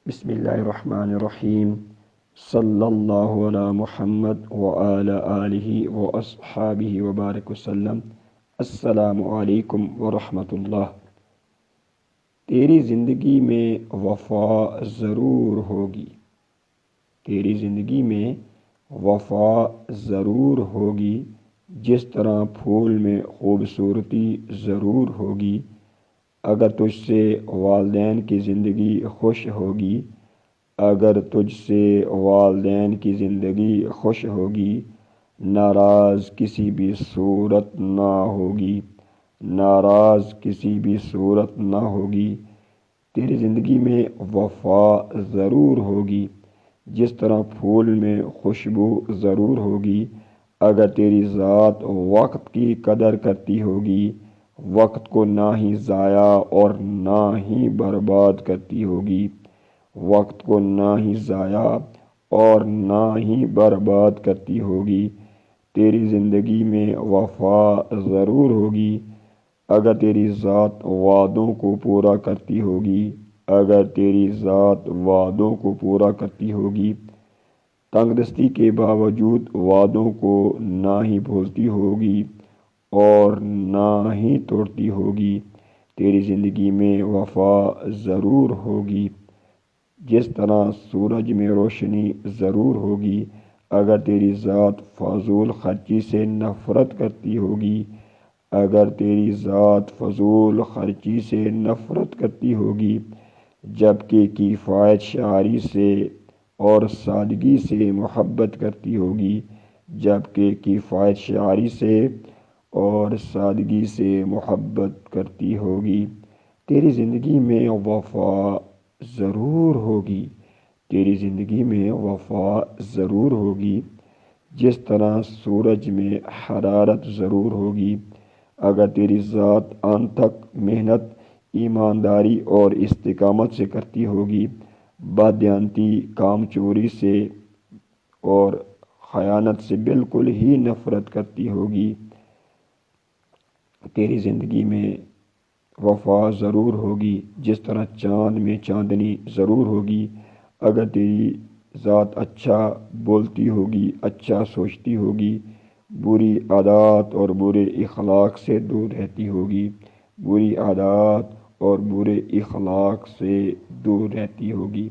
بسم اللہ الرحمن الرحیم صلی اللہ علی محمد وعلی آلہ واصحابہ وبارک وسلم۔ السلام علیکم ورحمۃ اللہ۔ تیری زندگی میں وفا ضرور ہوگی، تیری زندگی میں وفا ضرور ہوگی، جس طرح پھول میں خوبصورتی ضرور ہوگی۔ اگر تجھ سے والدین کی زندگی خوش ہوگی، اگر تجھ سے والدین کی زندگی خوش ہوگی، ناراض کسی بھی صورت نہ ہوگی، ناراض کسی بھی صورت نہ ہوگی۔ تیری زندگی میں وفا ضرور ہوگی، جس طرح پھول میں خوشبو ضرور ہوگی۔ اگر تیری ذات وقت کی قدر کرتی ہوگی، وقت کو نہ ہی ضائع اور نہ ہی برباد کرتی ہوگی، وقت کو نہ ہی ضائع اور نہ ہی برباد کرتی ہوگی، تیری زندگی میں وفا ضرور ہوگی۔ اگر تیری ذات وعدوں کو پورا کرتی ہوگی، اگر تیری ذات وعدوں کو پورا کرتی ہوگی، تنگ دستی کے باوجود وعدوں کو نہ ہی بھولتی ہوگی اور نہ ہی توڑتی ہوگی، تیری زندگی میں وفا ضرور ہوگی۔ جس طرح سورج میں روشنی ضرور ہوگی، اگر تیری ذات فضول خرچی سے نفرت کرتی ہوگی، اگر تیری ذات فضول خرچی سے نفرت کرتی ہوگی، جبکہ کفایت شعاری سے اور سادگی سے محبت کرتی ہوگی، جبکہ کفایت شعاری سے اور سادگی سے محبت کرتی ہوگی، تیری زندگی میں وفا ضرور ہوگی، تیری زندگی میں وفا ضرور ہوگی۔ جس طرح سورج میں حرارت ضرور ہوگی، اگر تیری ذات انت تک محنت ایمانداری اور استقامت سے کرتی ہوگی، بددیانتی کام چوری سے اور خیانت سے بالکل ہی نفرت کرتی ہوگی، تیری زندگی میں وفا ضرور ہوگی۔ جس طرح چاند میں چاندنی ضرور ہوگی، اگر تیری ذات اچھا بولتی ہوگی، اچھا سوچتی ہوگی، بری عادات اور برے اخلاق سے دور رہتی ہوگی، بری عادات اور برے اخلاق سے دور رہتی ہوگی،